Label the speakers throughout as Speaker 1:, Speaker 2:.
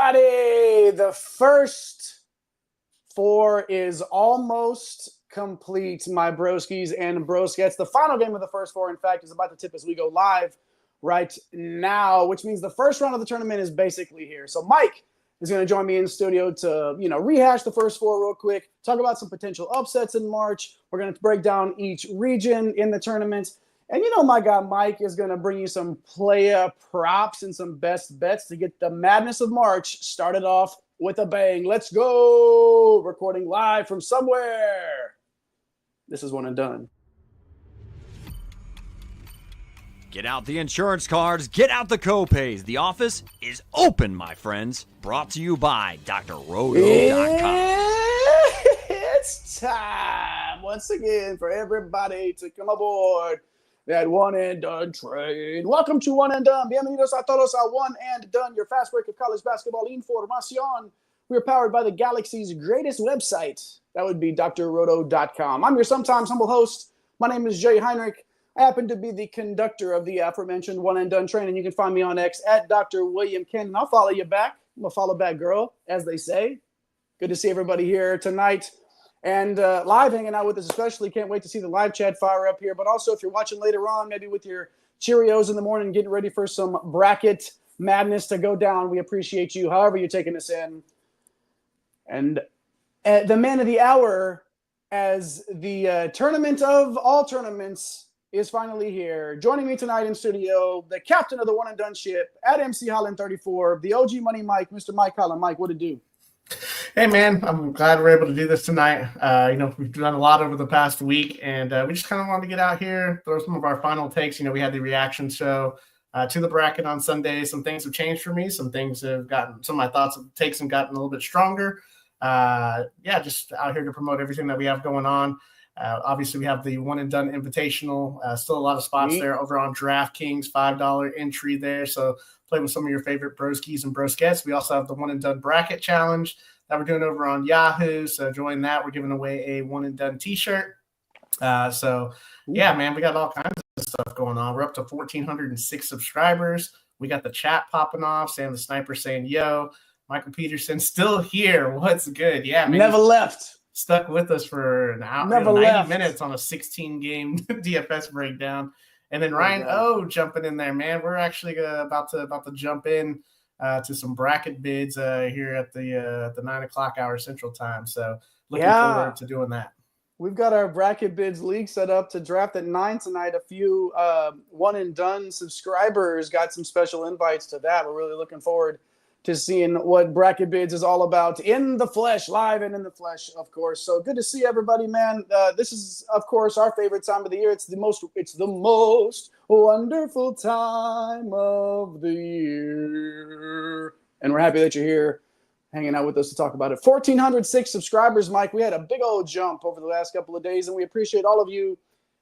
Speaker 1: everybody. The first four is almost complete, my broskies and broskets. The final game of the first four, in fact, is about to tip as we go live right now, which means the first round of the tournament is basically here. So Mike is going to join me in studio to, rehash the first four real quick, talk about some potential upsets in March. We're going to break down each region in the tournament. And my guy Mike is going to bring you some player props and some best bets to get the madness of March started off with a bang. Let's go! Recording live from somewhere. This is One and Done.
Speaker 2: Get out the insurance cards, get out the co-pays. The office is open, my friends. Brought to you by drroto.com.
Speaker 1: It's time once again for everybody to come aboard that One and Done train. Welcome to One and Done. Bienvenidos a todos a One and Done, your fast break of college basketball información. We are powered by the galaxy's greatest website. That would be drroto.com. I'm your sometimes humble host. My name is Jay Heinrich. I happen to be the conductor of the aforementioned One and Done train, and you can find me on X at Dr. William Cannon. I'll follow you back. I'm a follow back girl, as they say. Good to see everybody here tonight. And live hanging out with us especially. Can't wait to see the live chat fire up here. But also, if you're watching later on, maybe with your Cheerios in the morning, getting ready for some bracket madness to go down, we appreciate you, however you're taking us in. And the man of the hour, as the tournament of all tournaments is finally here. Joining me tonight in studio, the captain of the One and Done ship at MC Holland 34, the OG Money Mike, Mr. Mike Holland. Mike, what it do?
Speaker 3: Hey, man, I'm glad we're able to do this tonight. We've done a lot over the past week, and we just kind of wanted to get out here, throw some of our final takes. We had the reaction show to the bracket on Sunday. Some things have changed for me. Some things have gotten, some of my thoughts and takes have gotten a little bit stronger. Just out here to promote everything that we have going on. Obviously, we have the One and Done Invitational. Still a lot of spots there over on Draftkings, $5 entry there. So play with some of your favorite broskis and broskets. We also have the One and Done Bracket Challenge that we're doing over on Yahoo. So join that. We're giving away a One and Done t-shirt. Man, we got all kinds of stuff going on. We're up to 1,406 subscribers. We got the chat popping off. Sam the Sniper saying, yo, Michael Peterson still here. What's good? Yeah, man.
Speaker 1: Never left.
Speaker 3: Stuck with us for an hour, 90 minutes on a 16-game DFS breakdown. And then Ryan O jumping in there, man. We're actually about to jump in to some BracketBids here at the 9 o'clock hour Central Time. So looking forward to doing that.
Speaker 1: We've got our BracketBids league set up to draft at 9 tonight. A few One and Done subscribers got some special invites to that. We're really looking forward to seeing what BracketBids is all about in the flesh, live and in the flesh, of course. So good to see everybody, man. This is, of course, our favorite time of the year. It's the most wonderful time of the year. And we're happy that you're here hanging out with us to talk about it. 1,406 subscribers, Mike. We had a big old jump over the last couple of days, and we appreciate all of you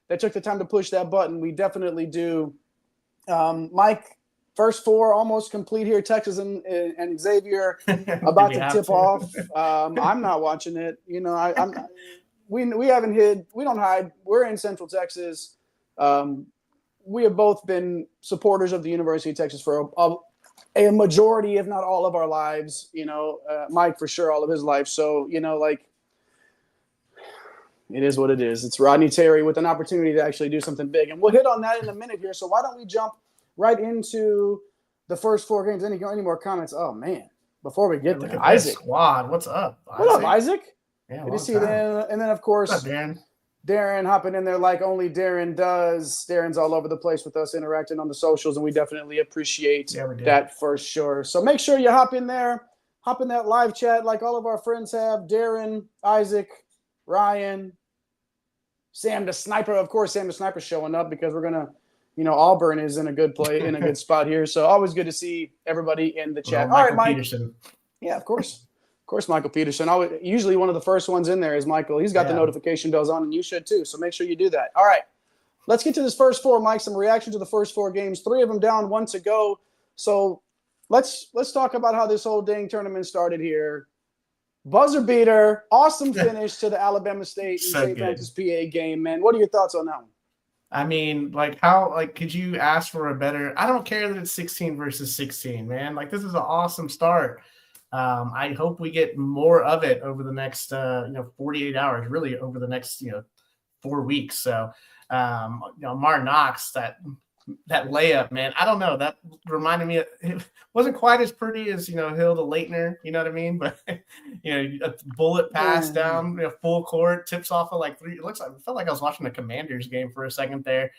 Speaker 1: that took the time to push that button. We definitely do. Mike, first four almost complete here. Texas and Xavier about to tip off. I'm not watching it. We haven't hid. We don't hide. We're in Central Texas. We have both been supporters of the University of Texas for a majority, if not all of our lives. Mike for sure, all of his life. So it is what it is. It's Rodney Terry with an opportunity to actually do something big, and we'll hit on that in a minute here. So why don't we jump right into the first four games? Any more comments? Oh man! Before we get there,
Speaker 3: Isaac squad, what's up?
Speaker 1: Isaac? What up, Isaac?
Speaker 3: Yeah,
Speaker 1: good to see you. And then of course,
Speaker 3: what's up,
Speaker 1: Darren hopping in there like only Darren does. Darren's all over the place with us, interacting on the socials, and we definitely appreciate that for sure. So make sure you hop in there, hop in that live chat like all of our friends have. Darren, Isaac, Ryan, Sam the Sniper. Of course, Sam the Sniper's showing up because we're gonna. Auburn is in a good in a good spot here. So always good to see everybody in the chat. All right, Mike.
Speaker 3: Peterson.
Speaker 1: Yeah, of course, Michael Peterson. Usually one of the first ones in there is Michael. He's got the notification bells on, and you should too. So make sure you do that. All right, let's get to this first four, Mike. Some reaction to the first four games. 3 of them down, 1 to go. So let's talk about how this whole dang tournament started here. Buzzer beater, awesome finish to the Alabama State and St. Francis PA game, man. What are your thoughts on that one?
Speaker 3: I mean, how could you ask for a better? I don't care that it's 16 versus 16, man. This is an awesome start I hope we get more of it over the next 48 hours, really over the next 4 weeks. So Martin Knox, that layup, man, I don't know, that reminded me it wasn't quite as pretty as Hill to Leitner, you know what I mean, but a bullet pass down full court, tips off of like 3. It felt like I was watching the Commanders game for a second there.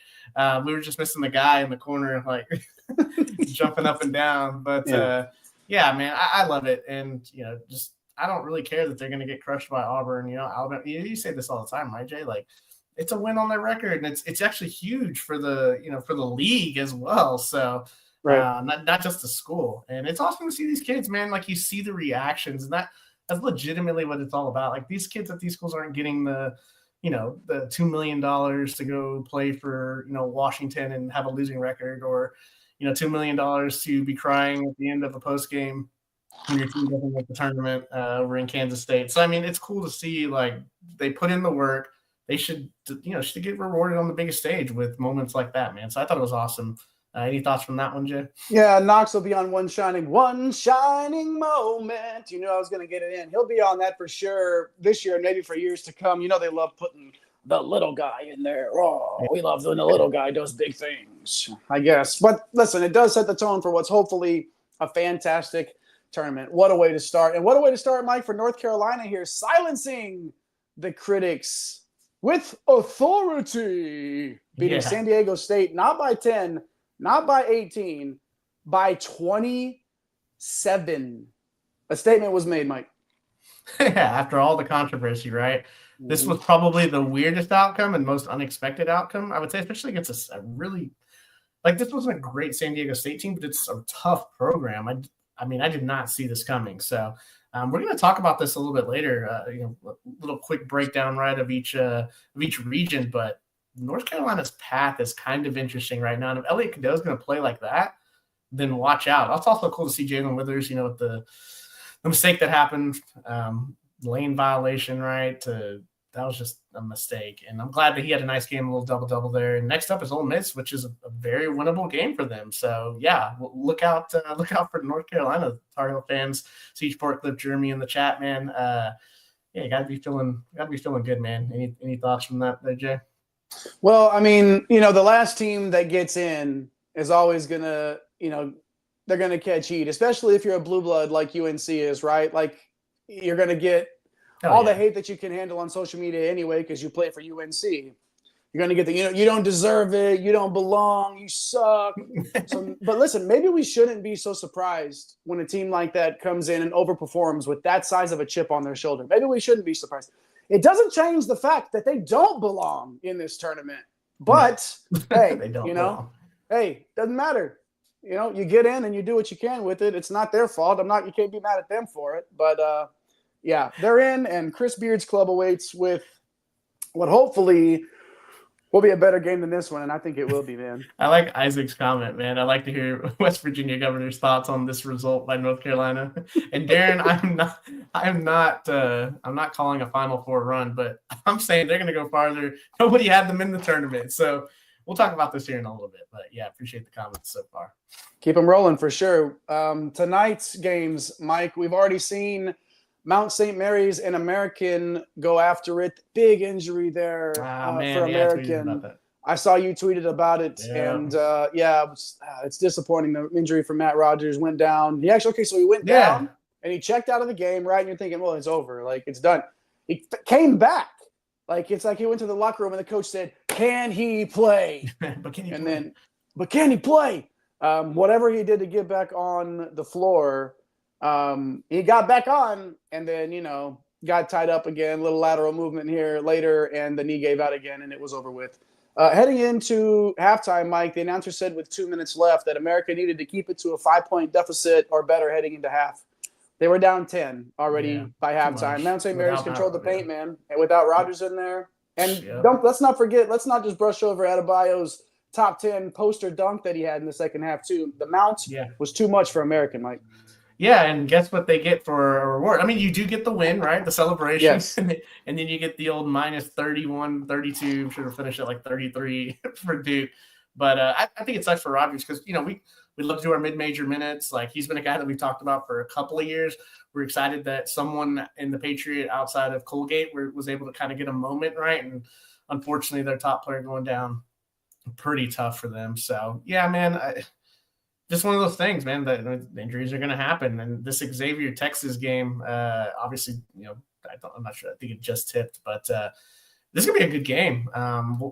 Speaker 3: We were just missing the guy in the corner like jumping up and down, but yeah, man, I love it. And just I don't really care that they're going to get crushed by Auburn. Alabama, you say this all the time, right, Jay? Like, it's a win on their record, and it's actually huge for the for the league as well. So,
Speaker 1: right.
Speaker 3: Not just the school. And it's awesome to see these kids, man. Like, you see the reactions, and that's legitimately what it's all about. Like, these kids at these schools aren't getting the the $2 million to go play for Washington and have a losing record, or $2 million to be crying at the end of a post game when your team doesn't make the tournament over in Kansas State. So I mean, it's cool to see like they put in the work. They should get rewarded on the biggest stage with moments like that, man. So I thought it was awesome. Any thoughts from that one, Jay?
Speaker 1: Yeah, Knox will be on one shining moment. You knew I was going to get it in. He'll be on that for sure this year and maybe for years to come. They love putting the little guy in there. Oh, we love when the little guy does big things, I guess. But listen, it does set the tone for what's hopefully a fantastic tournament. What a way to start. And what a way to start, Mike, for North Carolina here, silencing the critics with authority, beating San Diego State, not by 10, not by 18, by 27. A statement was made, Mike.
Speaker 3: After all the controversy, right? Mm-hmm. This was probably the weirdest outcome and most unexpected outcome, I would say, especially against a really – like, this wasn't a great San Diego State team, but it's a tough program. I mean, I did not see this coming. So we're going to talk about this a little bit later, a little quick breakdown, right, of each region. But North Carolina's path is kind of interesting right now. And if Elliot Cadeau is going to play like that, then watch out. It's also cool to see Jalen Withers, with the mistake that happened, lane violation, right? That was just a mistake. And I'm glad that he had a nice game, a little double-double there. And next up is Ole Miss, which is a very winnable game for them. So, yeah, look out for North Carolina Tar Heel fans. Siege Port Clip Jeremy in the chat, man. You gotta be feeling good, man. Any thoughts from that there, Jay?
Speaker 1: Well, I mean, the last team that gets in is always gonna, they're gonna catch heat, especially if you're a blue blood like UNC is, right? Like, you're gonna get the hate that you can handle on social media anyway because you play for UNC. You're going to get you don't deserve it, you don't belong, you suck. But listen, maybe we shouldn't be so surprised when a team like that comes in and overperforms with that size of a chip on their shoulder. Maybe we shouldn't be surprised. It doesn't change the fact that they don't belong in this tournament. But, hey,
Speaker 3: they don't belong.
Speaker 1: Hey, doesn't matter. You get in and you do what you can with it. It's not their fault. You can't be mad at them for it. But, yeah, they're in, and Chris Beard's club awaits with what hopefully will be a better game than this one, and I think it will be, man.
Speaker 3: I like Isaac's comment, man. I like to hear West Virginia governor's thoughts on this result by North Carolina. And Darren, I'm not calling a Final Four run, but I'm saying they're going to go farther. Nobody had them in the tournament, so we'll talk about this here in a little bit. But yeah, appreciate the comments so far.
Speaker 1: Keep them rolling for sure. Tonight's games, Mike, we've already seen Mount St. Mary's and American go after it. Big injury there for American. I saw you tweeted about it, and it's disappointing. The injury for Matt Rogers went down. He went down, and he checked out of the game, right? And you're thinking, well, it's over. Like, it's done. He came back. Like, it's like he went to the locker room, and the coach said, can he play? But can he play? Whatever he did to get back on the floor, he got back on and then, got tied up again, little lateral movement here later, and the knee gave out again, and it was over with. Heading into halftime, Mike, the announcer said with 2 minutes left that America needed to keep it to a 5-point deficit or better heading into half. They were down 10 already by halftime. Mount St. Mary's controlled the paint, man, and without Rogers in there. And let's not just brush over Adebayo's top 10 poster dunk that he had in the second half, too. The Mount was too much for American, Mike.
Speaker 3: Yeah, and guess what they get for a reward? I mean, you do get the win, right? The celebration.
Speaker 1: Yes.
Speaker 3: And then you get the old minus 31, 32. Should have finished at like 33 for Duke. But I think it sucks for Rogers because, we we'd love to do our mid-major minutes. Like, he's been a guy that we've talked about for a couple of years. We're excited that someone in the Patriot outside of Colgate was able to kind of get a moment right. And unfortunately, their top player going down, pretty tough for them. So, yeah, man, just one of those things, man, that the injuries are going to happen. And this Xavier Texas game, obviously, I'm not sure. I think it just tipped, but this is going to be a good game.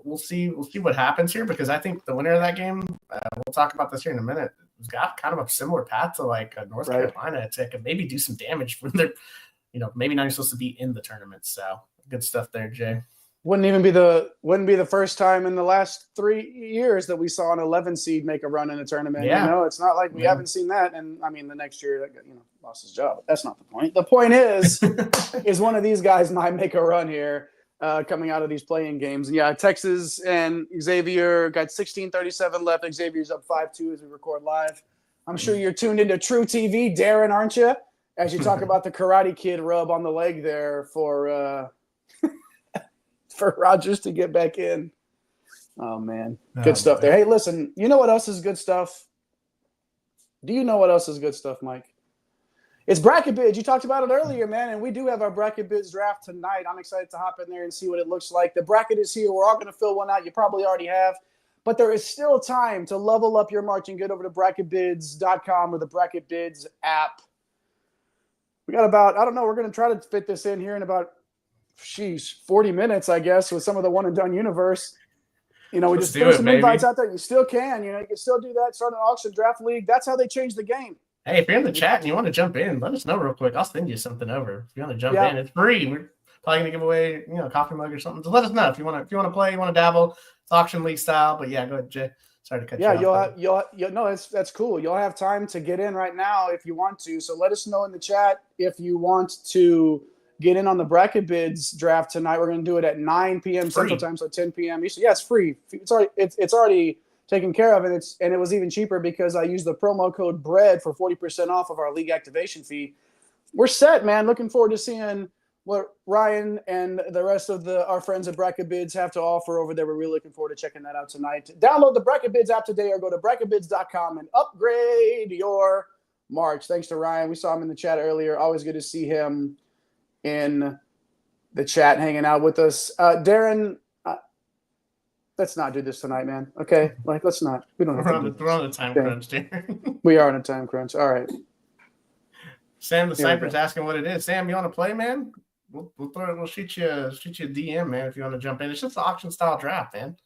Speaker 3: We'll see what happens here, because I think the winner of that game, we'll talk about this here in a minute, has got kind of a similar path to like North Carolina to maybe do some damage when they're, maybe not even supposed to be in the tournament. So good stuff there, Jay.
Speaker 1: Wouldn't be the first time in the last 3 years that we saw an 11 seed make a run in a tournament.
Speaker 3: Yeah.
Speaker 1: It's not like we haven't seen that. And I mean, the next year that lost his job. That's not the point. The point is one of these guys might make a run here coming out of these playing games. And yeah, Texas and Xavier got 16:37 left. Xavier's up 5-2 as we record live. I'm sure you're tuned into True TV, Darren, aren't you? As you talk about the Karate Kid rub on the leg there for Rogers to get back in. Oh, man. Good stuff there. Hey, listen, you know what else is good stuff? Do you know what else is good stuff, Mike? It's BracketBids. You talked about it earlier, man, and we do have our BracketBids draft tonight. I'm excited to hop in there and see what it looks like. The bracket is here. We're all going to fill one out. You probably already have. But there is still time to level up your marching. Get over to BracketBids.com or the BracketBids app. We got about, I don't know, we're going to try to fit this in here in about 40 minutes, I guess, with some of the one and done universe. We just throw some invites out there. You still can, you can still do that. Start an auction draft league. That's how they changed the game.
Speaker 3: Hey, if you're in the chat and you want to jump in, let us know real quick. I'll send you something over. If you want to jump in, it's free. We're probably gonna give away, a coffee mug or something. So let us know if you want to play, you want to dabble. It's auction league style. But yeah, go ahead, Jay. Sorry to cut you off. That's cool. You'll have time to get in right now if you want to. So let us know in the chat if you want to get in on the BracketBids draft tonight. We're going to do it at 9 p.m. Central Time, so 10 p.m. Eastern. Yeah, it's free. It's already taken care of, and it was even cheaper because I used the promo code BREAD for 40% off of our league activation fee. We're set, man. Looking forward to seeing what Ryan and the rest of our friends at BracketBids have to offer over there. We're really looking forward to checking that out tonight. Download the BracketBids app today or go to BracketBids.com and upgrade your March. Thanks to Ryan. We saw him in the chat earlier. Always good to see him in the chat hanging out with us. Darren, let's not do this tonight, man. Okay? Let's not. We don't have to. We're on a time crunch, Darren.
Speaker 1: We are on a time crunch. All right.
Speaker 3: Sam the Cypher's asking what it is. Sam, you want to play, man? We'll shoot you a DM, man, if you want to jump in. It's just an auction style draft, man.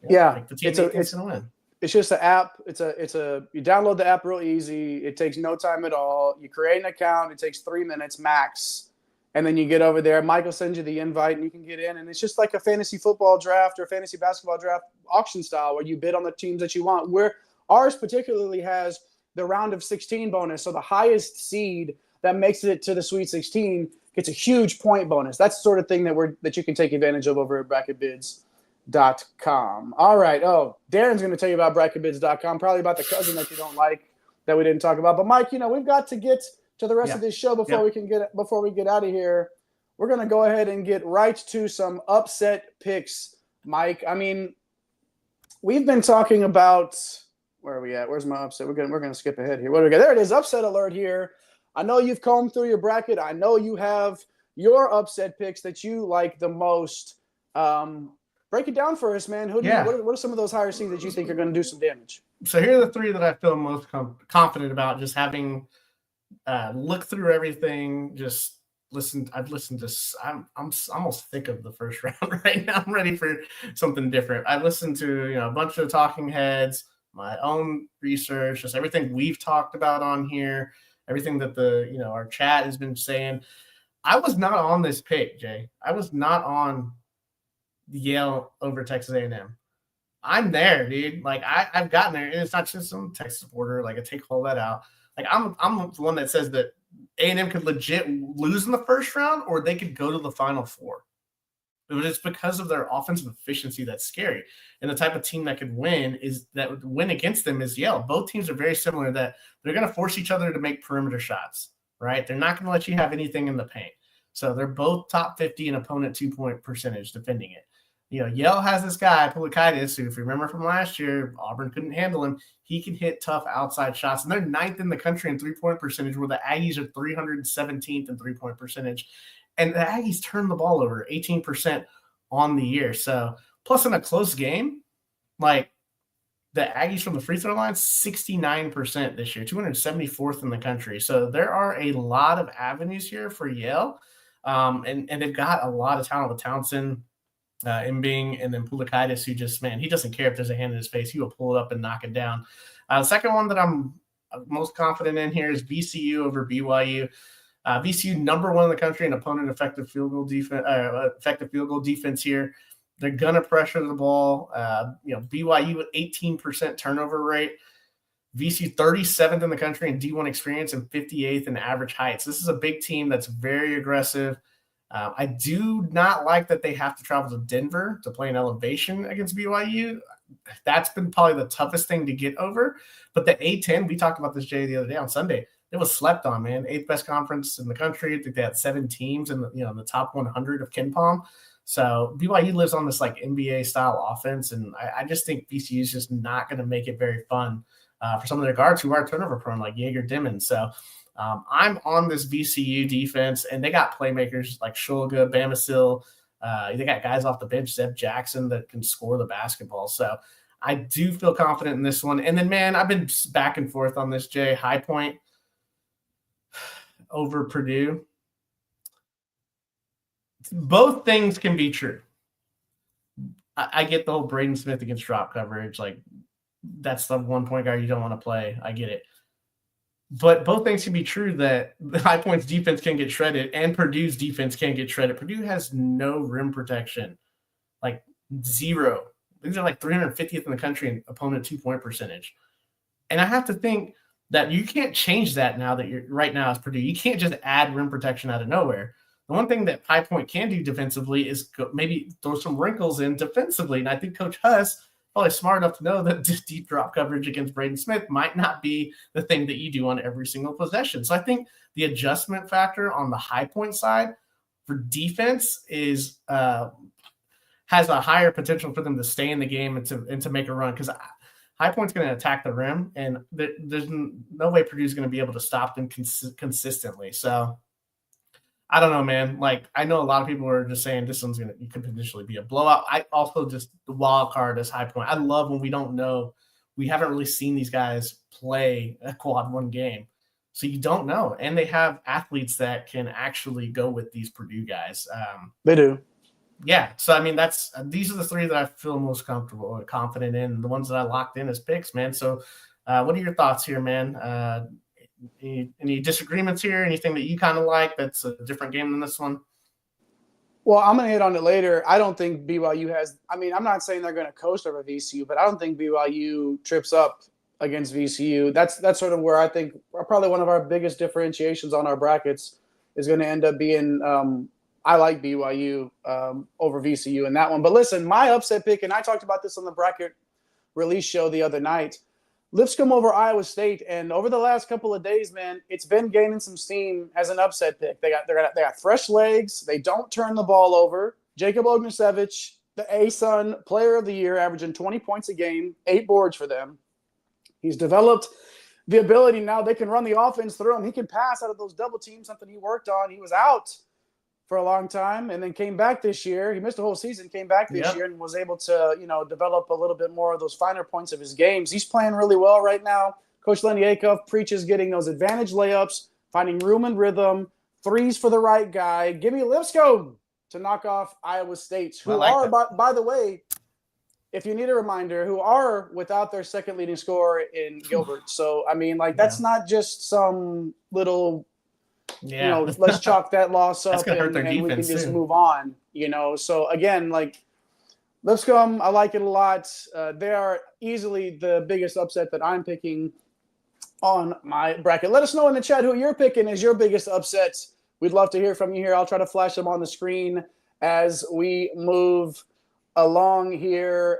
Speaker 1: Yeah.
Speaker 3: The team it's going to win.
Speaker 1: It's just an app. You download the app real easy. It takes no time at all. You create an account. It takes 3 minutes max. And then you get over there. Mike will send you the invite, and you can get in. And it's just like a fantasy football draft or fantasy basketball draft auction style where you bid on the teams that you want. Where ours particularly has the round of 16 bonus. So the highest seed that makes it to the Sweet 16 gets a huge point bonus. That's the sort of thing that you can take advantage of over at BracketBids.com. All right. Oh, Darren's going to tell you about BracketBids.com, probably about the cousin that you don't like that we didn't talk about. But, Mike, we've got to get to the rest of this show before we get out of here. We're going to go ahead and get right to some upset picks, Mike. I mean, we've been talking about where are we at? Where's my upset? We're going to skip ahead here. What do we got? There it is. Upset alert here. I know you've combed through your bracket. I know you have your upset picks that you like the most. Break it down for us, man. What are some of those higher seeds that you think are going to do some damage?
Speaker 3: So here are the three that I feel most confident about, just having looked through everything, just listened. I've listened to. I'm almost sick of the first round right now. I'm ready for something different. I listened to a bunch of talking heads, my own research, just everything we've talked about on here, everything that our chat has been saying. I was not on this pick, Jay. I was not on Yale over Texas A&M. I'm there, dude. Like I've gotten there, and it's not just some Texas supporter. Like I take all that out. Like I'm the one that says that A&M could legit lose in the first round, or they could go to the Final Four. But it's because of their offensive efficiency that's scary. And the type of team that could win against them is Yale. Both teams are very similar, that they're going to force each other to make perimeter shots, right? They're not going to let you have anything in the paint. So they're both top 50 in opponent 2-point percentage defending it. Yale has this guy, Pulakaitis, who, if you remember from last year, Auburn couldn't handle him. He can hit tough outside shots, and they're 9th in the country in three-point percentage, where the Aggies are 317th in three-point percentage. And the Aggies turn the ball over 18% on the year. So, plus in a close game, like the Aggies from the free throw line, 69% this year, 274th in the country. So there are a lot of avenues here for Yale, and they've got a lot of talent with Townsend, Mbing, and then Pulakaitis, who just, man, he doesn't care if there's a hand in his face. He will pull it up and knock it down. The second one that I'm most confident in here is VCU over BYU. VCU number 1 in the country in opponent effective field goal defense here. They're gonna pressure the ball. BYU with 18% turnover rate. VCU 37th in the country in D1 experience and 58th in average heights. This is a big team that's very aggressive. I do not like that they have to travel to Denver to play an elevation against BYU. That's been probably the toughest thing to get over. But the A-10, we talked about this, Jay, the other day on Sunday. It was slept on, man. 8th best conference in the country. I think they had 7 teams in the top 100 of KenPom. So BYU lives on this like NBA style offense, and I just think VCU is just not going to make it very fun for some of their guards who are turnover prone, like Jaeger Dimmon. So I'm on this VCU defense, and they got playmakers like Shulga, Bamasil. They got guys off the bench, Zeb Jackson, that can score the basketball. So I do feel confident in this one. And then, man, I've been back and forth on this, Jay. High Point over Purdue. Both things can be true. I get the whole Braden Smith against drop coverage. Like, that's the one point guard you don't want to play. I get it. But both things can be true, that the High Point's defense can get shredded and Purdue's defense can get shredded. Purdue has no rim protection, like 0. These are like 350th in the country in opponent 2-point percentage. And I have to think that you can't change that now that you're right now as Purdue. You can't just add rim protection out of nowhere. The one thing that High Point can do defensively is maybe throw some wrinkles in defensively. And I think Coach Huss probably smart enough to know that deep drop coverage against Braden Smith might not be the thing that you do on every single possession. So I think the adjustment factor on the High Point side for defense is has a higher potential for them to stay in the game and to make a run, because High Point's going to attack the rim, and there's no way Purdue's going to be able to stop them consistently. So I don't know, man. Like, I know a lot of people are just saying this one's you could potentially be a blowout. I also just the wild card as High Point. I love when we don't know. We haven't really seen these guys play a quad 1 game. So you don't know. And they have athletes that can actually go with these Purdue guys.
Speaker 1: They do.
Speaker 3: Yeah. So, I mean, these are the 3 that I feel most comfortable or confident in, the ones that I locked in as picks, man. So what are your thoughts here, man? Any disagreements here? Anything that you kind of like that's a different game than this one?
Speaker 1: Well, I'm going to hit on it later. I don't think BYU has – I mean, I'm not saying they're going to coast over VCU, but I don't think BYU trips up against VCU. That's sort of where I think probably one of our biggest differentiations on our brackets is going to end up being I like BYU over VCU in that one. But listen, my upset pick, and I talked about this on the bracket release show the other night, Lipscomb over Iowa State, and over the last couple of days, man, it's been gaining some steam as an upset pick. They got fresh legs. They don't turn the ball over. Jacob Ognisevich, the ASUN Player of the Year, averaging 20 points a game, 8 boards for them. He's developed the ability now. They can run the offense through him. He can pass out of those double teams, something he worked on. He was out for a long time and then came back this year. He missed a whole season, came back this year and was able to, develop a little bit more of those finer points of his games. He's playing really well right now. Coach Lenny Acuff preaches getting those advantage layups, finding room and rhythm, threes for the right guy. Give me Lipscomb to knock off Iowa State, who are, by the way, if you need a reminder, who are without their second leading scorer in Gilbert. So, I mean, that's not just some little – let's chalk that loss up and we can just move on, So, again, Lipscomb, I like it a lot. They are easily the biggest upset that I'm picking on my bracket. Let us know in the chat who you're picking as your biggest upset. We'd love to hear from you here. I'll try to flash them on the screen as we move along here.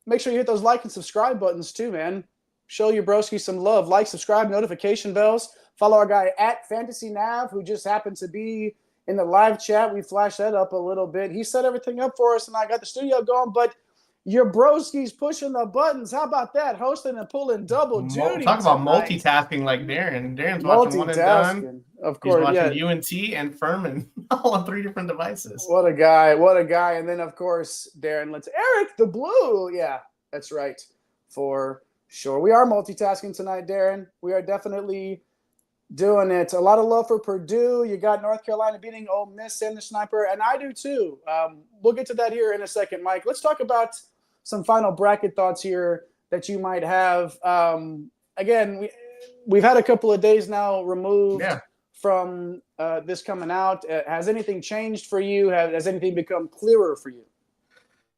Speaker 1: Make sure you hit those like and subscribe buttons too, man. Show your broski some love. Like, subscribe, notification bells. Follow our guy at Fantasy Nav, who just happened to be in the live chat. We flashed that up a little bit. He set everything up for us, and I got the studio going. But your broski's pushing the buttons. How about that? Hosting and pulling double duty.
Speaker 3: Talk about
Speaker 1: tonight.
Speaker 3: multitasking like Darren. Darren's watching One and Done.
Speaker 1: Of course,
Speaker 3: he's watching UNT and Furman all on 3 different devices.
Speaker 1: What a guy! What a guy! And then, of course, Darren. Eric the Blue. Yeah, that's right. For sure, we are multitasking tonight, Darren. We are definitely doing it. A lot of love for Purdue. You got North Carolina beating Ole Miss and the Sniper, and I do too. We'll get to that here in a second, Mike. Let's talk about some final bracket thoughts here that you might have. Again, we've had a couple of days now removed from this coming out. Has anything changed for you? Has anything become clearer for you?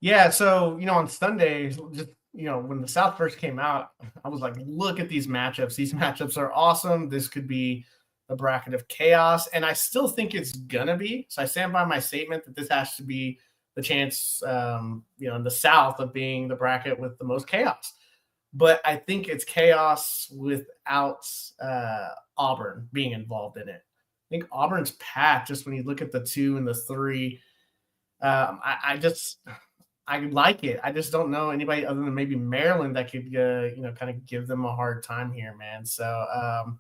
Speaker 3: Yeah, so, on Sunday, just, when the South first came out, I was like, look at these matchups. These matchups are awesome. This could be a bracket of chaos, and I still think it's going to be. So I stand by my statement that this has to be the chance, in the South of being the bracket with the most chaos. But I think it's chaos without Auburn being involved in it. I think Auburn's path, just when you look at the 2 and the 3, I like it. I just don't know anybody other than maybe Maryland that could, kind of give them a hard time here, man. So, I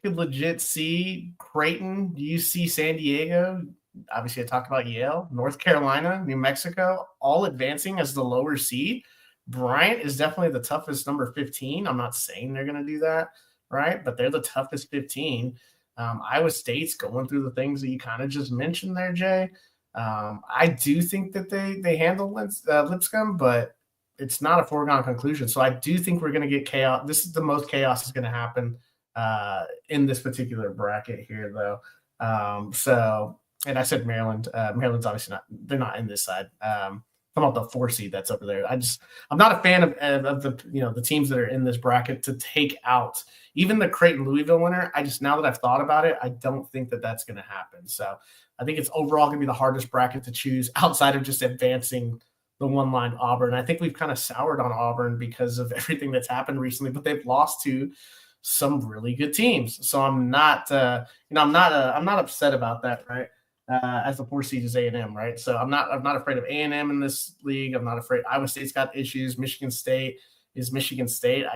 Speaker 3: could legit see Creighton, UC San Diego. Obviously, I talked about Yale, North Carolina, New Mexico, all advancing as the lower seed. Bryant is definitely the toughest number 15. I'm not saying they're going to do that, right? But they're the toughest 15. Iowa State's going through the things that you kind of just mentioned there, Jay. I do think that they handle Lipscomb, but it's not a foregone conclusion. So I do think we're going to get chaos. This is the most chaos is going to happen in this particular bracket here, though. And I said Maryland. Maryland's obviously not. They're not in this side. I'm about the 4 seed that's over there. I'm not a fan of the teams that are in this bracket to take out even the Creighton Louisville winner. Now that I've thought about it, I don't think that that's going to happen. So I think it's overall going to be the hardest bracket to choose outside of just advancing the one-line Auburn. I think we've kind of soured on Auburn because of everything that's happened recently, but they've lost to some really good teams. So I'm not upset about that, right? As the 4 seed is A&M, right? So I'm not afraid of A&M in this league. I'm not afraid. Iowa State's got issues. Michigan State is Michigan State.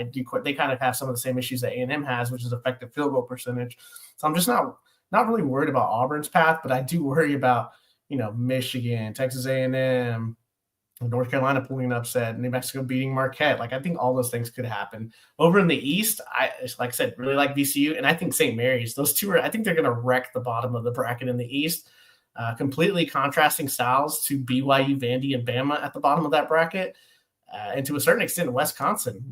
Speaker 3: They kind of have some of the same issues that A&M has, which is effective field goal percentage. So I'm just not really worried about Auburn's path, but I do worry about, Michigan, Texas A&M, North Carolina pulling an upset, New Mexico beating Marquette. I think all those things could happen. Over in the East, like I said, really like VCU, and I think St. Mary's. Those two I think they're going to wreck the bottom of the bracket in the East. Completely contrasting styles to BYU, Vandy, and Bama at the bottom of that bracket, and to a certain extent, Wisconsin.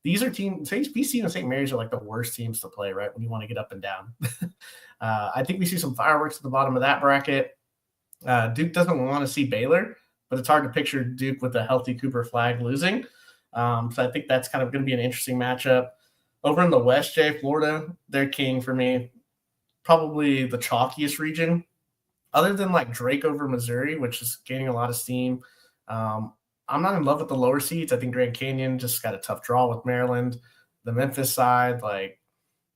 Speaker 3: These are teams. VCU and St. Mary's are the worst teams to play, right? When you want to get up and down. I think we see some fireworks at the bottom of that bracket. Duke doesn't want to see Baylor, but it's hard to picture Duke with a healthy Cooper Flag losing. So I think that's kind of going to be an interesting matchup. Over in the West, Jay, Florida, they're king for me. Probably the chalkiest region. Other than Drake over Missouri, which is gaining a lot of steam. I'm not in love with the lower seeds. I think Grand Canyon just got a tough draw with Maryland. The Memphis side,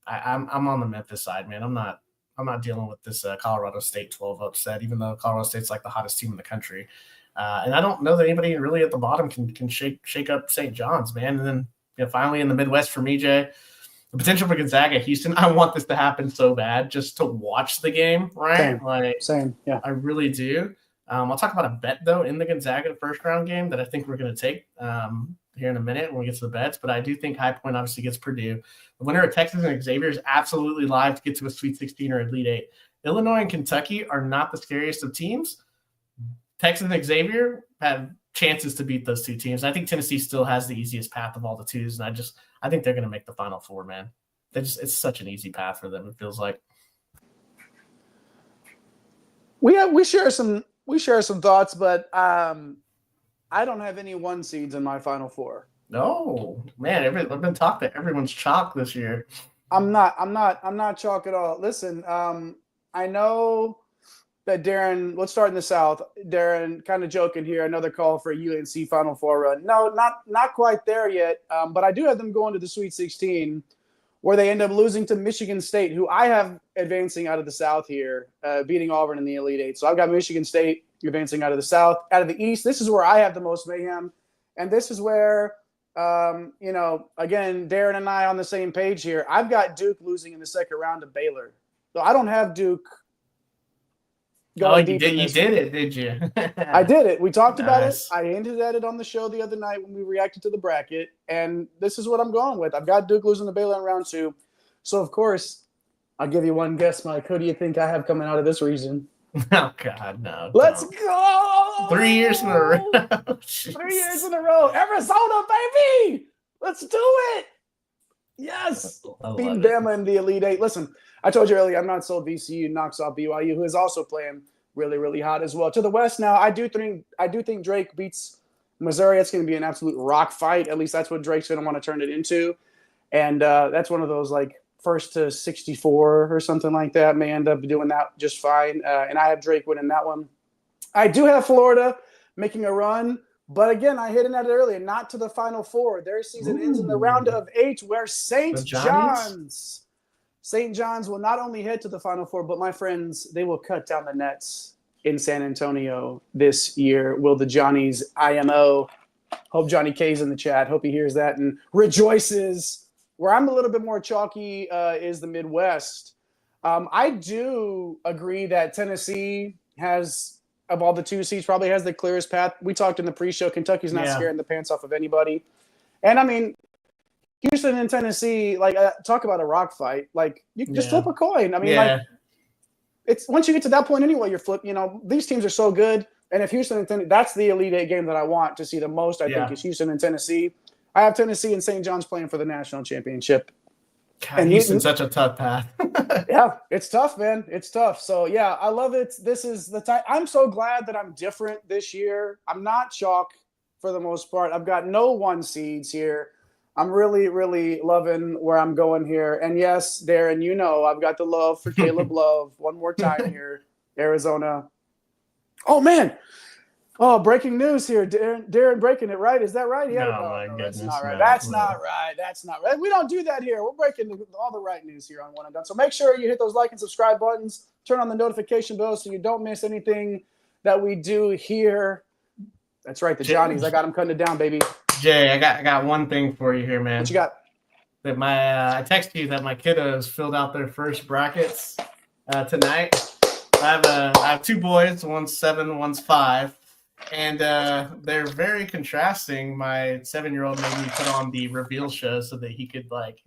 Speaker 3: I'm on the Memphis side, man. I'm not dealing with this Colorado State 12 upset, even though Colorado State's the hottest team in the country. And I don't know that anybody really at the bottom can shake up St. John's, man. And then finally in the Midwest for me, Jay, the potential for Gonzaga, Houston. I want this to happen so bad just to watch the game, right?
Speaker 1: Same. Yeah.
Speaker 3: I really do. I'll talk about a bet, though, in the Gonzaga first round game that I think we're going to take here in a minute when we get to the bets. But I do think High Point obviously gets Purdue. The winner of Texas and Xavier is absolutely live to get to a Sweet 16 or Elite 8. Illinois and Kentucky are not the scariest of teams. Texas and Xavier have chances to beat those two teams. I think Tennessee still has the easiest path of all the twos, and I think they're going to make the Final Four, man. It's such an easy path for them, it feels like.
Speaker 1: We share some thoughts, but I don't have any 1 seeds in my Final Four.
Speaker 3: No, man, I've been talking to everyone's chalk this year.
Speaker 1: I'm not chalk at all. Listen, I know that Darren, let's start in the South. Darren, kind of joking here, another call for a UNC Final Four run. No, not quite there yet, but I do have them going to the Sweet 16. where they end up losing to Michigan State, who I have advancing out of the South here, beating Auburn in the Elite Eight. So I've got Michigan State advancing out of the South. Out of the East, this is where I have the most mayhem. And this is where, again, Darren and I on the same page here. I've got Duke losing in the second round to Baylor. So I don't have Duke going deep in this.
Speaker 3: You did it, did you?
Speaker 1: I did it. We talked about it. I hinted at it on the show the other night when we reacted to the bracket, and this is what I'm going with. I've got Duke losing to Baylor in round 2. So, of course, I'll give you one guess, Mike. Who do you think I have coming out of this region?
Speaker 3: Oh, God, no.
Speaker 1: Let's go!
Speaker 3: 3 years in a row.
Speaker 1: 3 years in a row. Arizona, baby! Let's do it! Yes! Beating Bama in the Elite Eight. Listen, I told you earlier, I'm not sold VCU knocks off BYU, who is also playing really, really hot as well. To the West now, I do think Drake beats Missouri. It's going to be an absolute rock fight. At least that's what Drake's going to want to turn it into. And that's one of those, like, first to 64 or something like that. May end up doing that just fine. And I have Drake winning that one. I do have Florida making a run. But again, I hit at it earlier, not to the Final Four. Their season ends in the round of 8, where St. John's will not only head to the Final Four, but my friends, they will cut down the nets in San Antonio this year. Will the Johnnies IMO? Hope Johnny K's in the chat. Hope he hears that and rejoices. Where I'm a little bit more chalky is the Midwest. I do agree that Tennessee has, of all the 2 seeds, probably has the clearest path. We talked in the pre-show. Kentucky's not scaring the pants off of anybody. And, I mean, Houston and Tennessee, like, talk about a rock fight. Like, you can just flip a coin. I mean, like, it's once you get to that point anyway, these teams are so good. And if Houston and Tennessee, that's the Elite Eight game that I want to see the most, I think, is Houston and Tennessee. I have Tennessee and St. John's playing for the national championship.
Speaker 3: God, and Houston's such a tough path.
Speaker 1: Yeah, it's tough, man. It's tough. So, yeah, I love it. This is the time. I'm so glad that I'm different this year. I'm not chalk for the most part. I've got no 1 seeds here. I'm really, really loving where I'm going here. And, yes, Darren, I've got the love for Caleb Love. One more time here, Arizona. Oh, man. Oh, breaking news here. Darren breaking it, right? Is that right? Yeah.
Speaker 3: No,
Speaker 1: that's not right. That's not right. That's not right. We don't do that here. We're breaking all the right news here on One and Done. So make sure you hit those like and subscribe buttons. Turn on the notification bell so you don't miss anything that we do here. That's right. The Johnnies. I got them cutting it down, baby.
Speaker 3: Jay, I got one thing for you here, man.
Speaker 1: What you got?
Speaker 3: That I texted you that my kiddos filled out their first brackets tonight. I have 2 boys. One's 7, one's 5. And they're very contrasting. My 7-year-old made me put on the reveal show so that he could, like,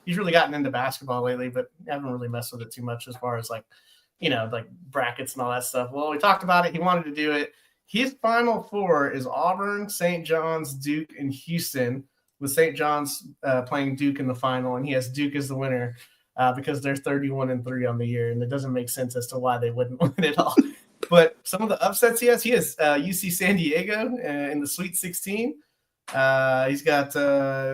Speaker 3: he's really gotten into basketball lately, but I haven't really messed with it too much as far as, like, like brackets and all that stuff. Well, we talked about it. He wanted to do it. His Final Four is Auburn, St. John's, Duke, and Houston, with St. John's playing Duke in the final, and he has Duke as the winner because they're 31-3 on the year, and it doesn't make sense as to why they wouldn't win it all. But some of the upsets he has UC San Diego in the Sweet 16. He's got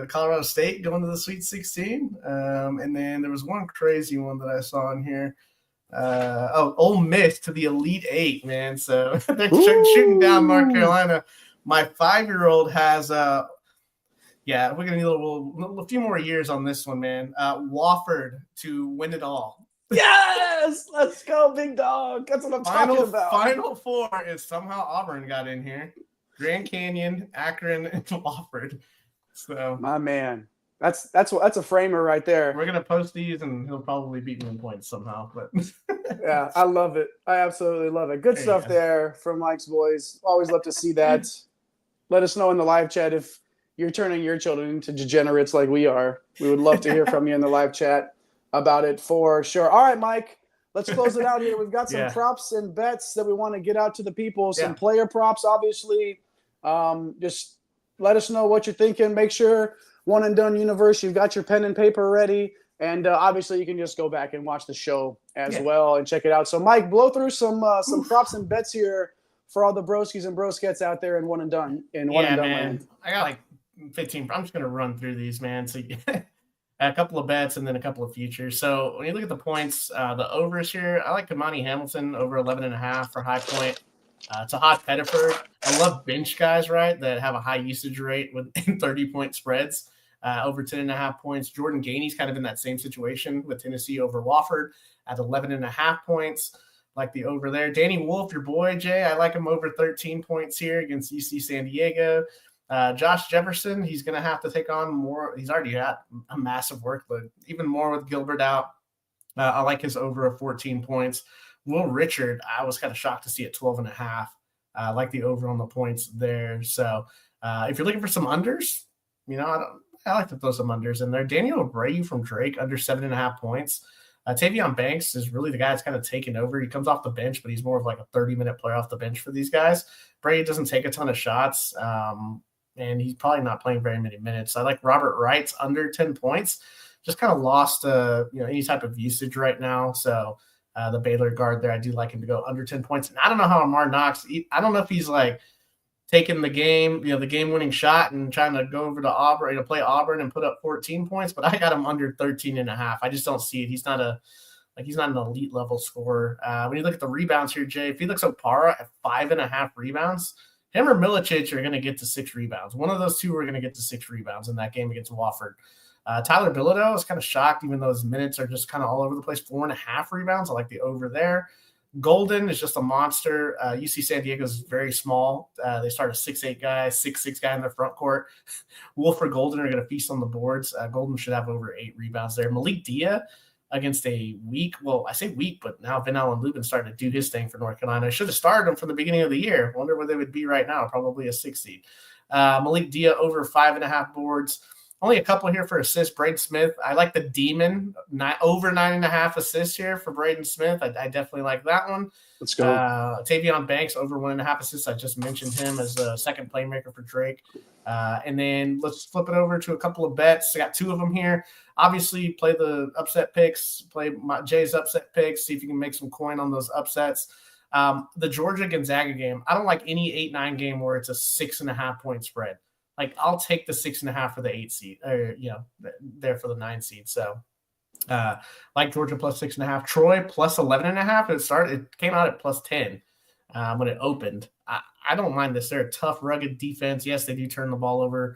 Speaker 3: Colorado State going to the Sweet 16. And then there was one crazy one that I saw in here. Ole Miss to the Elite Eight, man. So they're shooting down North Carolina. My 5-year-old has we're going to need a few more years on this one, man. Wofford to win it all.
Speaker 1: Yes, let's go, big dog. That's what I'm talking about.
Speaker 3: Final Four is somehow Auburn got in here. Grand Canyon, Akron, and Wofford. So
Speaker 1: my man, that's a framer right there.
Speaker 3: We're gonna post these, and he'll probably beat me in points somehow. But
Speaker 1: yeah, I love it. I absolutely love it. Good stuff there from Mike's boys. Always love to see that. Let us know in the live chat if you're turning your children into degenerates like we are. We would love to hear from you in the live chat about it for sure. All right, Mike, let's close it out here. We've got some props and bets that we want to get out to the people. Some player props, obviously. Just let us know what you're thinking. Make sure One and Done Universe, you've got your pen and paper ready. And obviously you can just go back and watch the show as well and check it out. So, Mike, blow through some props and bets here for all the broskies and broskets out there in One and Done. One and Done land.
Speaker 3: I got like 15. I'm just going to run through these, man. So a couple of bets and then a couple of futures. So when you look at the points, the overs here, I like Kamani Hamilton over 11.5 for high point. It's a hot Pettiford. I love bench guys, right, that have a high usage rate with 30-point spreads. over 10.5 points. Jordan Gainey's kind of in that same situation with Tennessee over Wofford at 11.5 points. Like the over there. Danny Wolf, your boy, Jay, I like him over 13 points here against UC San Diego. Josh Jefferson, he's going to have to take on more. He's already got a massive workload, even more with Gilbert out. I like his over of 14 points. Will Richard, I was kind of shocked to see at 12.5. I like the over on the points there. So if you're looking for some unders, I like to throw some unders in there. Daniel Abreu from Drake, under 7.5 points. Tavion Banks is really the guy that's kind of taken over. He comes off the bench, but he's more of like a 30-minute player off the bench for these guys. Brady doesn't take a ton of shots, and he's probably not playing very many minutes. I like Robert Wright's under 10 points. Just kind of lost any type of usage right now. So the Baylor guard there, I do like him to go under 10 points. And I don't know how Amar Knox, I don't know if he's like taking the game-winning shot and trying to go over to Auburn, to play Auburn and put up 14 points, but I got him under 13.5. I just don't see it. He's not an elite level scorer. When you look at the rebounds here, Jay, Felix Opara at 5.5 rebounds, him or Milicic are going to get to 6 rebounds. One of those two are going to get to 6 rebounds in that game against Wofford. Tyler Bilodeau is kind of shocked, even though his minutes are just kind of all over the place. 4.5 rebounds. I like the over there. Golden is just a monster. UC San Diego is very small. They start a 6'8 guy, 6'6 guy in their front court. Wolf or Golden are going to feast on the boards. Golden should have over 8 rebounds there. Malik Dia against a weak, well, I say weak, but now Van Allen Lubin starting to do his thing for North Carolina. I should have started him from the beginning of the year. Wonder where they would be right now. Probably a 6 seed. Malik Dia over 5.5 boards. Only a couple here for assists. Braden Smith, I like the Demon, over 9.5 assists here for Braden Smith. I definitely like that one.
Speaker 1: Let's go.
Speaker 3: Tavion Banks, over 1.5 assists. I just mentioned him as the second playmaker for Drake. And then let's flip it over to a couple of bets. I got 2 of them here. Obviously, play the upset picks, play Jay's upset picks, see if you can make some coin on those upsets. The Georgia-Gonzaga game, I don't like any 8-9 game where it's a 6.5 point spread. Like, I'll take the 6.5 for the 8 seed, or there for the 9 seed. So, like Georgia plus 6.5, Troy plus 11.5. It came out at plus 10 when it opened. I don't mind this. They're a tough, rugged defense. Yes, they do turn the ball over.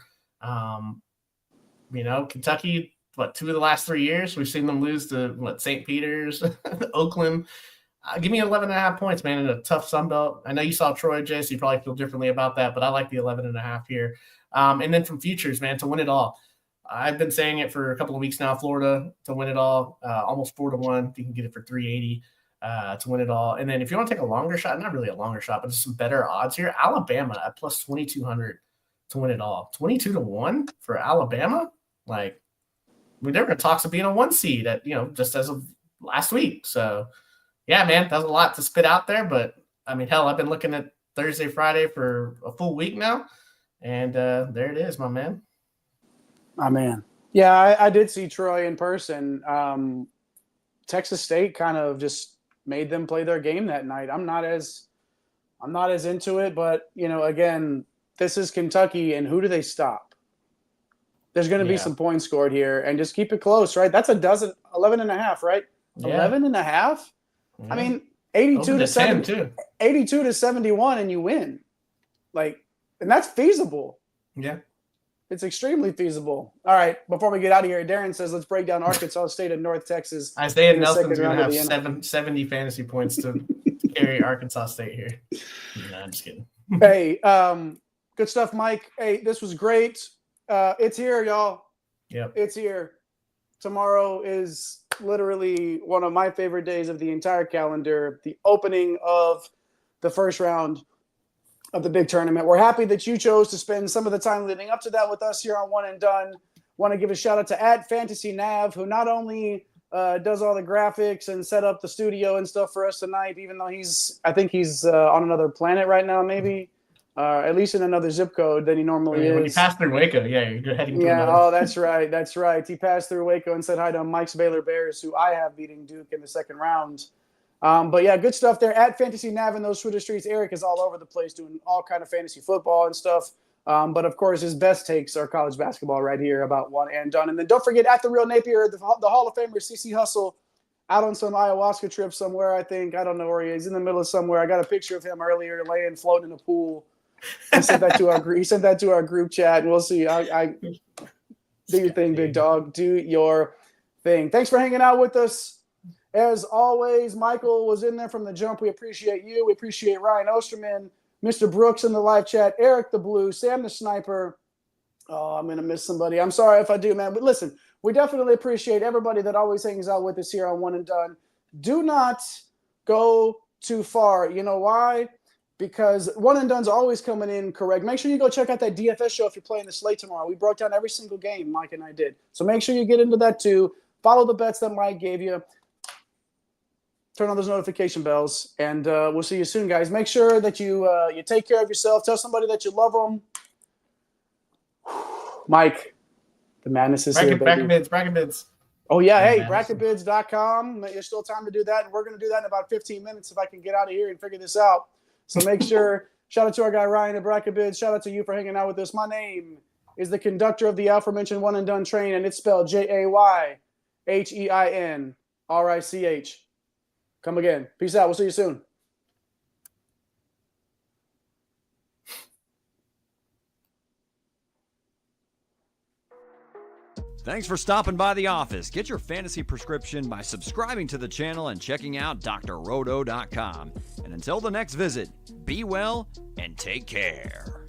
Speaker 3: Kentucky, 2 of the last 3 years we've seen them lose to St. Peter's, Oakland. Give me 11.5 points, man, in a tough Sun Belt. I know you saw Troy, Jay, so you probably feel differently about that, but I like the 11.5 here. And then from futures, man, to win it all. I've been saying it for a couple of weeks now, Florida to win it all, almost 4-1. You can get it for 380 to win it all. And then if you want to take a longer shot, not really a longer shot, but just some better odds here, Alabama at plus 2,200 to win it all. 22-1 for Alabama? Like, there were talks of being a 1 seed at, just as of last week. So, yeah, man, that's a lot to spit out there. But, I mean, hell, I've been looking at Thursday, Friday for a full week now. And there it is, my man.
Speaker 1: My man. Yeah, I did see Troy in person. Texas State kind of just made them play their game that night. I'm not as into it, but again, this is Kentucky, and who do they stop? There's going to be some points scored here, and just keep it close, right? That's 11.5, right?
Speaker 3: Yeah.
Speaker 1: 11.5. Yeah. I mean, 82 to 71, and you win. And that's feasible.
Speaker 3: Yeah.
Speaker 1: It's extremely feasible. All right, before we get out of here, Darren says let's break down Arkansas State and North Texas.
Speaker 3: Isaiah Nelson's going to have 70 fantasy points to carry Arkansas State here. No, I'm just kidding.
Speaker 1: Hey, good stuff, Mike. Hey, this was great. It's here, y'all.
Speaker 3: Yep.
Speaker 1: It's here. Tomorrow is literally one of my favorite days of the entire calendar, the opening of the first round of the big tournament. We're happy that you chose to spend some of the time leading up to that with us here on One and Done. Want to give a shout out to @FantasyNav, who not only does all the graphics and set up the studio and stuff for us tonight, even though I think he's on another planet right now, maybe, at least in another zip code than he normally is.
Speaker 3: When you pass through Waco, you're heading to
Speaker 1: another. Oh, that's right. That's right. He passed through Waco and said hi to Mike's Baylor Bears, who I have beating Duke in the second round. But yeah, good stuff there @FantasyNav in those Twitter streets. Eric is all over the place doing all kind of fantasy football and stuff. But of course, his best takes are college basketball right here about One and Done. And then don't forget @The Napier, the Hall of Famer CC Hustle, out on some ayahuasca trip somewhere. I think, I don't know where he is. He's in the middle of somewhere. I got a picture of him earlier, floating in a pool. He sent that to our group chat, and we'll see. Do your thing, big dog. Do your thing. Thanks for hanging out with us. As always, Michael was in there from the jump. We appreciate you. We appreciate Ryan Osterman, Mr. Brooks in the live chat, Eric the Blue, Sam the Sniper. Oh, I'm going to miss somebody. I'm sorry if I do, man. But listen, we definitely appreciate everybody that always hangs out with us here on One and Done. Do not go too far. You know why? Because One and Done's always coming in correct. Make sure you go check out that DFS show if you're playing the slate tomorrow. We broke down every single game Mike and I did. So make sure you get into that too. Follow the bets that Mike gave you. Turn on those notification bells. And we'll see you soon, guys. Make sure that you take care of yourself. Tell somebody that you love them. Mike, the madness is here, baby.
Speaker 3: BracketBids.
Speaker 1: Oh, yeah. Hey, BracketBids.com. There's still time to do that. And we're going to do that in about 15 minutes if I can get out of here and figure this out. So make sure, shout out to our guy Ryan at BracketBids. Shout out to you for hanging out with us. My name is the conductor of the aforementioned One and Done train, and it's spelled JAYHEINRICH. Come again. Peace out. We'll see you soon.
Speaker 2: Thanks for stopping by the office. Get your fantasy prescription by subscribing to the channel and checking out drroto.com. And until the next visit, be well and take care.